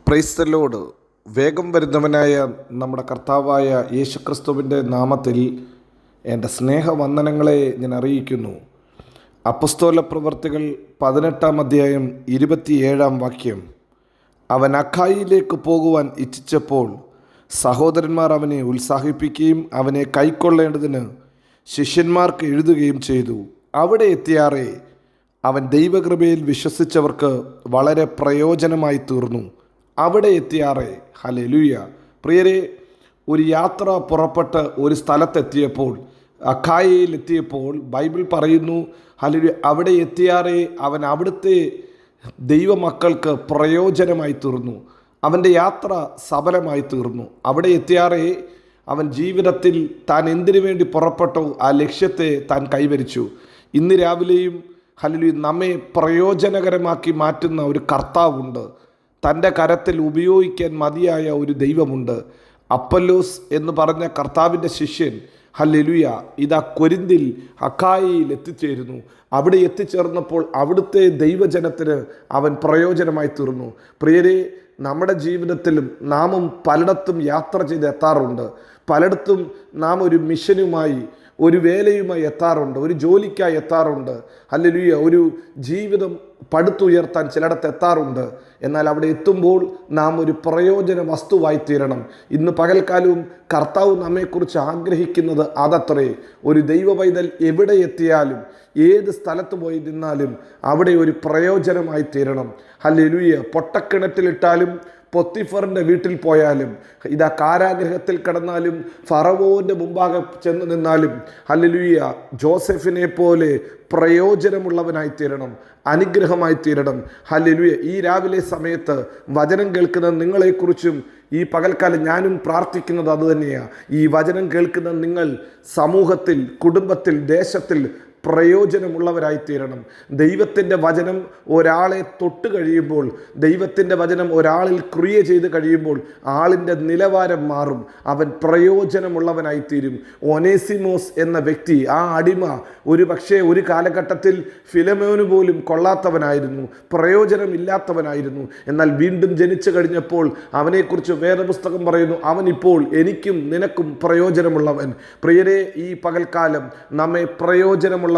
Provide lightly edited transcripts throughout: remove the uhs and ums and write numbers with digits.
Praise the Lord. വേഗം വരുന്നവനായ നമ്മുടെ കർത്താവായ യേശുക്രിസ്തുവിൻ്റെ നാമത്തിൽ എൻ്റെ സ്നേഹവന്ദനങ്ങളെ ഞാൻ അറിയിക്കുന്നു. അപ്പസ്തോല പ്രവർത്തികൾ 18-ാം അധ്യായം 27-ാം വാക്യം. അവൻ അഖായിലേക്ക് പോകുവാൻ ഇച്ഛിച്ചപ്പോൾ സഹോദരന്മാർ അവനെ ഉത്സാഹിപ്പിക്കുകയും അവനെ കൈക്കൊള്ളേണ്ടതിന് ശിഷ്യന്മാർക്ക് എഴുതുകയും ചെയ്തു. അവിടെ എത്തിയാറെ അവൻ ദൈവകൃപയിൽ വിശ്വസിച്ചവർക്ക് വളരെ പ്രയോജനമായി തീർന്നു. അവിടെ എത്തിയാറെ. ഹല്ലേലൂയ. പ്രിയരെ, ഒരു യാത്ര പുറപ്പെട്ട് ഒരു സ്ഥലത്തെത്തിയപ്പോൾ, അഖായയിൽ എത്തിയപ്പോൾ ബൈബിൾ പറയുന്നു, ഹല്ലേലൂയ, അവിടെ എത്തിയാറെ അവൻ അവിടുത്തെ ദൈവമക്കൾക്ക് പ്രയോജനമായി തീർന്നു. അവൻ്റെ യാത്ര സഫലമായി തീർന്നു. അവിടെ എത്തിയാറെ അവൻ ജീവിതത്തിൽ താൻ എന്തിനു വേണ്ടി പുറപ്പെട്ടോ ആ ലക്ഷ്യത്തെ താൻ കൈവരിച്ചു. ഇന്ന് രാവിലെയും ഹല്ലേലൂയ നമ്മെ പ്രയോജനകരമാക്കി മാറ്റുന്ന ഒരു കർത്താവുണ്ട്. തൻ്റെ കരത്തിൽ ഉപയോഗിക്കാൻ മതിയായ ഒരു ദൈവമുണ്ട്. അപ്പല്ലോസ് എന്ന് പറഞ്ഞ കർത്താവിൻ്റെ ശിഷ്യൻ, ഹല്ലേലൂയ, ഇതാ കൊരിന്തിൽ അഖായയിൽ എത്തിച്ചേരുന്നു. അവിടെ എത്തിച്ചേർന്നപ്പോൾ അവിടുത്തെ ദൈവജനത്തിന് അവൻ പ്രയോജനമായി തീർന്നു. പ്രിയരെ, നമ്മുടെ ജീവിതത്തിലും നാമും പലയിടത്തും യാത്ര ചെയ്ത് എത്താറുണ്ട്. പലയിടത്തും നാം ഒരു മിഷനുമായി, ഒരു വേലയുമായി എത്താറുണ്ട്, ഒരു ജോലിക്കായി എത്താറുണ്ട്. ഹല്ലേലൂയ, ഒരു ജീവിതം പടുത്തുയർത്താൻ ചിലയിടത്ത് എത്താറുണ്ട്. എന്നാൽ അവിടെ എത്തുമ്പോൾ നാം ഒരു പ്രയോജന വസ്തുവായി തീരണം. ഇന്ന് പകൽക്കാലവും കർത്താവ് നമ്മെക്കുറിച്ച് ആഗ്രഹിക്കുന്നത് അതത്രേ. ഒരു ദൈവ പൈതൽ എവിടെ എത്തിയാലും, ഏത് സ്ഥലത്ത് പോയി നിന്നാലും അവിടെ ഒരു പ്രയോജനമായി തീരണം. ഹല്ലേലൂയ. പൊട്ടക്കിണറ്റിലിട്ടാലും, പൊത്തിഫറിൻ്റെ വീട്ടിൽ പോയാലും, ഇതാ കാരാഗ്രഹത്തിൽ കിടന്നാലും, ഫറവോൻ്റെ മുമ്പാകെ ചെന്ന് നിന്നാലും, ഹല്ലേലൂയ, ജോസഫിനെ പോലെ പ്രയോജനമുള്ളവനായി തീരണം, അനുഗ്രഹമായി തീരണം. ഹല്ലേലൂയ. ഈ രാവിലെ സമയത്ത് വചനം കേൾക്കുന്ന നിങ്ങളെക്കുറിച്ചും ഈ പകൽക്കാലം ഞാനും പ്രാർത്ഥിക്കുന്നത് അതുതന്നെയാണ്. ഈ വചനം കേൾക്കുന്ന നിങ്ങൾ സമൂഹത്തിൽ, കുടുംബത്തിൽ, ദേശത്തിൽ പ്രയോജനമുള്ളവരായി തീരണം. ദൈവത്തിൻ്റെ വചനം ഒരാളെ തൊട്ട് കഴിയുമ്പോൾ, ദൈവത്തിൻ്റെ വചനം ഒരാളിൽ ക്രിയ ചെയ്ത് കഴിയുമ്പോൾ ആളിൻ്റെ നിലവാരം മാറും. അവൻ പ്രയോജനമുള്ളവനായി തീരും. ഒനേസിമോസ് എന്ന വ്യക്തി, ആ അടിമ, ഒരു പക്ഷേ ഒരു കാലഘട്ടത്തിൽ ഫിലമോന് പോലും കൊള്ളാത്തവനായിരുന്നു, പ്രയോജനമില്ലാത്തവനായിരുന്നു. എന്നാൽ വീണ്ടും ജനിച്ചു കഴിഞ്ഞപ്പോൾ അവനെക്കുറിച്ച് വേദപുസ്തകം പറയുന്നു, അവനിപ്പോൾ എനിക്കും നിനക്കും പ്രയോജനമുള്ളവൻ. പ്രിയരെ, ഈ പകൽക്കാലം നമ്മെ പ്രയോജനമുള്ളവനായി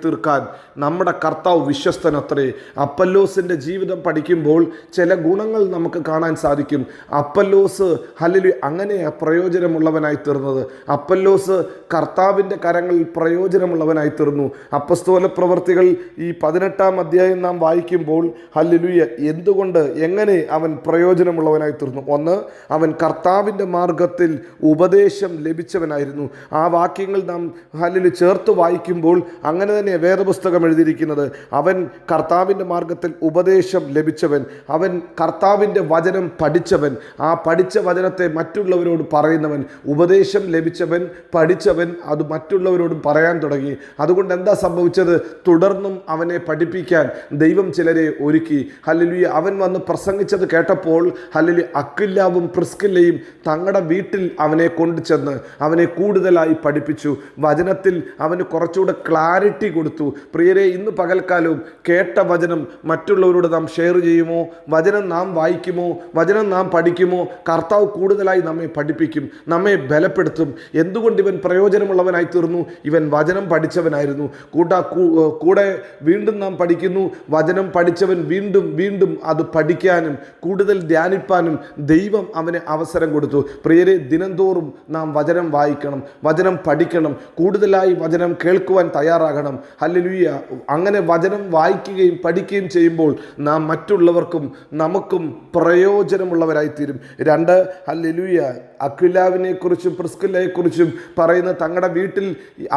തീർക്കാൻ നമ്മുടെ കർത്താവ് വിശ്വസ്തനത്രേ. അപ്പല്ലോസിൻ്റെ ജീവിതം പഠിക്കുമ്പോൾ ചില ഗുണങ്ങൾ നമുക്ക് കാണാൻ സാധിക്കും. അപ്പല്ലോസ്, ഹല്ലേലൂയ, അങ്ങനെയാണ് പ്രയോജനമുള്ളവനായി തീർന്നത്. അപ്പല്ലോസ് കർത്താവിൻ്റെ കരങ്ങളിൽ പ്രയോജനമുള്ളവനായി തീർന്നു. അപ്പസ്തോല പ്രവർത്തികൾ ഈ 18-ാം അധ്യായം നാം വായിക്കുമ്പോൾ, ഹല്ലേലൂയ, എന്തുകൊണ്ട്, എങ്ങനെ അവൻ പ്രയോജനമുള്ളവനായി തീർന്നു? ഒന്ന്, അവൻ കർത്താവിൻ്റെ മാർഗത്തിൽ ഉപദേശം ലഭിച്ചവനായിരുന്നു. ആ വാക്യങ്ങൾ നാം ഹല്ലേലൂയ ചേർത്ത് വായിക്കുമ്പോൾ അങ്ങനെ തന്നെ വേദപുസ്തകം എഴുതിയിരിക്കുന്നത്. അവൻ കർത്താവിൻ്റെ മാർഗത്തിൽ ഉപദേശം ലഭിച്ചവൻ, അവൻ കർത്താവിൻ്റെ വചനം പഠിച്ചവൻ, ആ പഠിച്ച വചനത്തെ മറ്റുള്ളവരോട് പറയുന്നവൻ. ഉപദേശം ലഭിച്ചവൻ, പഠിച്ചവൻ, അത് മറ്റുള്ളവരോടും പറയാൻ തുടങ്ങി. അതുകൊണ്ട് എന്താ സംഭവിച്ചത്? തുടർന്നും അവനെ പഠിപ്പിക്കാൻ ദൈവം ചിലരെ ഒരുക്കി. ഹല്ലേലൂയ. അവൻ വന്ന് പ്രസംഗിച്ചത് കേട്ടപ്പോൾ, ഹല്ലേലൂയ, അക്വിലാവും പ്രിസ്കില്ലയും തങ്ങളുടെ വീട്ടിൽ അവനെ കൊണ്ടുചെന്ന് അവനെ കൂടുതലായി പഠിപ്പിച്ചു. വചനത്തിൽ അവന് കുറച്ചുകൂടെ ക്ലാരിറ്റി കൊടുത്തു. പ്രിയരെ, ഇന്ന് പകൽക്കാലവും കേട്ട വചനം മറ്റുള്ളവരോട് നാം ഷെയർ ചെയ്യുമോ? വചനം നാം വായിക്കുമോ? വചനം നാം പഠിക്കുമോ? കർത്താവ് കൂടുതലായി നമ്മെ പഠിപ്പിക്കും, നമ്മെ ബലപ്പെടുത്തും. എന്തുകൊണ്ട് ഇവൻ പ്രയോജനമുള്ളവനായി തീർന്നു? ഇവൻ വചനം പഠിച്ചവനായിരുന്നു. കൂടെ വീണ്ടും നാം പഠിക്കുന്നു. വചനം പഠിച്ചവൻ വീണ്ടും വീണ്ടും അത് പഠിക്കാനും കൂടുതൽ ധ്യാനിപ്പാനും ദൈവം അവന് അവസരം കൊടുത്തു. പ്രിയരെ, ദിനംതോറും നാം വചനം വായിക്കണം, വചനം പഠിക്കണം, കൂടുതലായി വചനം കേൾക്കുവാൻ തയ്യാറാകണം. ഹല്ലേലൂയ. അങ്ങനെ വചനം വായിക്കുകയും പഠിക്കുകയും ചെയ്യുമ്പോൾ നാം മറ്റുള്ളവർക്കും നമുക്കും പ്രയോജനമുള്ളവരായി തീരും. രണ്ട്, ഹല്ലേലൂയ, അക്വിലാവിനെ കുറിച്ചും പ്രിസ്കില്ലയെക്കുറിച്ചും പറയുന്ന തങ്ങളുടെ വീട്ടിൽ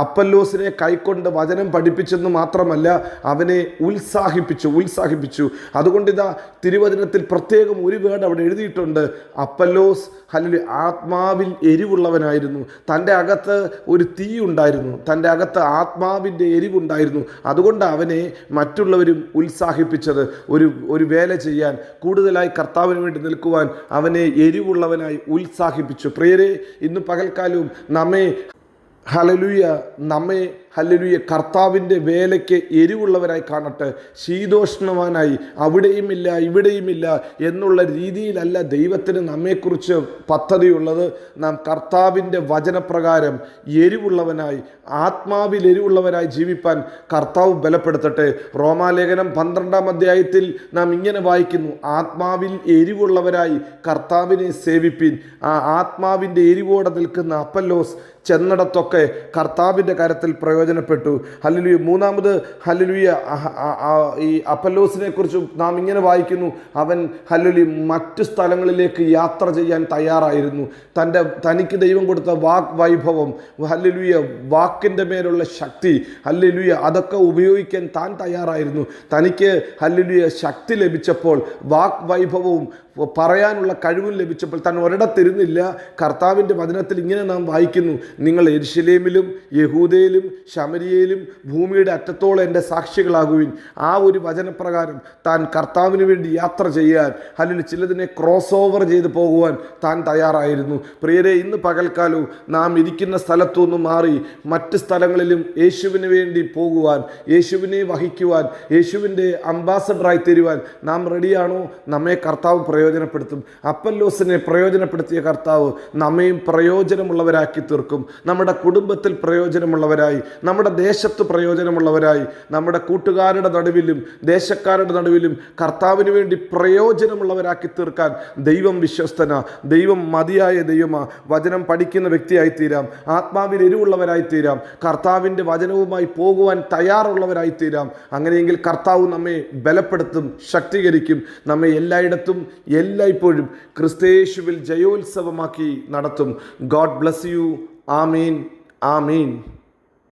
അപ്പല്ലോസിനെ കൈക്കൊണ്ട് വചനം പഠിപ്പിച്ചെന്ന് മാത്രമല്ല, അവനെ ഉത്സാഹിപ്പിച്ചു. അതുകൊണ്ട് ഇതാ തിരുവചനത്തിൽ പ്രത്യേകം ഒരു വേർഡ് അവിടെ എഴുതിയിട്ടുണ്ട്. അപ്പല്ലോസ്, ഹല്ലേലൂയ, ആത്മാവിൽ എരിവുള്ളവനായിരുന്നു. തൻ്റെ അകത്ത് ഒരു തീ ഉണ്ടായിരുന്നു, തൻ്റെ അകത്ത് ആത്മാവിൻ്റെ എരിവുണ്ടായിരുന്നു. അതുകൊണ്ട് അവനെ മറ്റുള്ളവരും ഉത്സാഹിപ്പിച്ചത് ഒരു വേല ചെയ്യാൻ, കൂടുതലായി കർത്താവിന് വേണ്ടി നിൽക്കുവാൻ അവനെ എരിവുള്ളവനായി ഉത്സാഹിപ്പിച്ചു. പ്രിയരെ, ഇന്ന് പകൽക്കാലവും നമ്മെ ഹല്ലേലൂയ, നമ്മെ ഹല്ലേലൂയ കർത്താവിൻ്റെ വേലയ്ക്ക് എരിവുള്ളവരായി കാണട്ടെ. ശീതോഷ്ണവാനായി അവിടെയുമില്ല ഇവിടെയുമില്ല എന്നുള്ള രീതിയിലല്ല ദൈവത്തിന് നമ്മെക്കുറിച്ച് പദ്ധതിയുള്ളത്. നാം കർത്താവിൻ്റെ വചനപ്രകാരം എരിവുള്ളവനായി, ആത്മാവിൽ എരിവുള്ളവരായി ജീവിപ്പാൻ കർത്താവ് ബലപ്പെടുത്തട്ടെ. റോമാലേഖനം 12-ാം അധ്യായത്തിൽ നാം ഇങ്ങനെ വായിക്കുന്നു, ആത്മാവിൽ എരിവുള്ളവരായി കർത്താവിനെ സേവിപ്പിൻ. ആ ആത്മാവിൻ്റെ എരിവോടെ നിൽക്കുന്ന അപ്പല്ലോസ് ചെന്നിടത്തൊക്കെ കർത്താവിൻ്റെ കരത്തിൽ പ്രയോജനപ്പെട്ടു. ഹല്ലേലൂയ. മൂന്നാമത് ഹല്ലേലൂയ, ഈ അപ്പല്ലോസിനെ കുറിച്ച് നാം ഇങ്ങനെ വായിക്കുന്നു, അവൻ ഹല്ലേലൂയ മറ്റു സ്ഥലങ്ങളിലേക്ക് യാത്ര ചെയ്യാൻ തയ്യാറായിരുന്നു. തനിക്ക് ദൈവം കൊടുത്ത വാക് വൈഭവം, ഹല്ലേലൂയ വാക്കിൻ്റെ മേലുള്ള ശക്തി, ഹല്ലേലൂയ അതൊക്കെ ഉപയോഗിക്കാൻ താൻ തയ്യാറായിരുന്നു. തനിക്ക് ഹല്ലേലൂയ ശക്തി ലഭിച്ചപ്പോൾ, വാക് വൈഭവവും പറയാനുള്ള കഴിവും ലഭിച്ചപ്പോൾ താൻ ഒരിടത്തിരുന്നില്ല. കർത്താവിൻ്റെ വചനത്തിൽ ഇങ്ങനെ നാം വായിക്കുന്നു, നിങ്ങൾ യെരൂശലേമിലും യഹൂദയിലും ശമരിയയിലും ഭൂമിയുടെ അറ്റത്തോളം എൻ്റെ സാക്ഷികളാകുവിൻ. ആ ഒരു വചനപ്രകാരം താൻ കർത്താവിന് വേണ്ടി യാത്ര ചെയ്യാൻ, അല്ലെങ്കിൽ ചിലതിനെ ക്രോസ് ഓവർ ചെയ്ത് പോകുവാൻ താൻ തയ്യാറായിരുന്നു. പ്രിയരെ, ഇന്ന് പകൽക്കാലവും നാം ഇരിക്കുന്ന സ്ഥലത്തുനിന്ന് മാറി മറ്റ് സ്ഥലങ്ങളിലും യേശുവിന് വേണ്ടി പോകുവാൻ, യേശുവിനെ വഹിക്കുവാൻ, യേശുവിൻ്റെ അംബാസഡറായി തരുവാൻ നാം റെഡിയാണോ? നമ്മെ കർത്താവ് പ്രയോജനപ്പെടുത്തും. അപ്പല്ലോസിനെ പ്രയോജനപ്പെടുത്തിയ കർത്താവ് നമ്മയും പ്രയോജനമുള്ളവരാക്കി തീർക്കും. നമ്മുടെ കുടുംബത്തിൽ പ്രയോജനമുള്ളവരായി, നമ്മുടെ ദേശത്ത് പ്രയോജനമുള്ളവരായി, നമ്മുടെ കൂട്ടുകാരുടെ നടുവിലും ദേശക്കാരുടെ നടുവിലും കർത്താവിന് വേണ്ടി പ്രയോജനമുള്ളവരാക്കി തീർക്കാൻ ദൈവം വിശ്വസ്തന. ദൈവം മതിയായ ദൈവമാ. വചനം പഠിക്കുന്ന വ്യക്തിയായി തീരാം, ആത്മാവിൽ എരിവുള്ളവരായി തീരാം, കർത്താവിൻ്റെ വചനവുമായി പോകുവാൻ തയ്യാറുള്ളവരായി തീരാം. അങ്ങനെയെങ്കിൽ കർത്താവ് നമ്മെ ബലപ്പെടുത്തും, ശക്തീകരിക്കും, നമ്മെ എല്ലായിടത്തും എല്ലായ്പ്പോഴും ക്രിസ്തയേശുവിൽ ജയോത്സവമാക്കി നടത്തും. God bless you. Amin, Amin.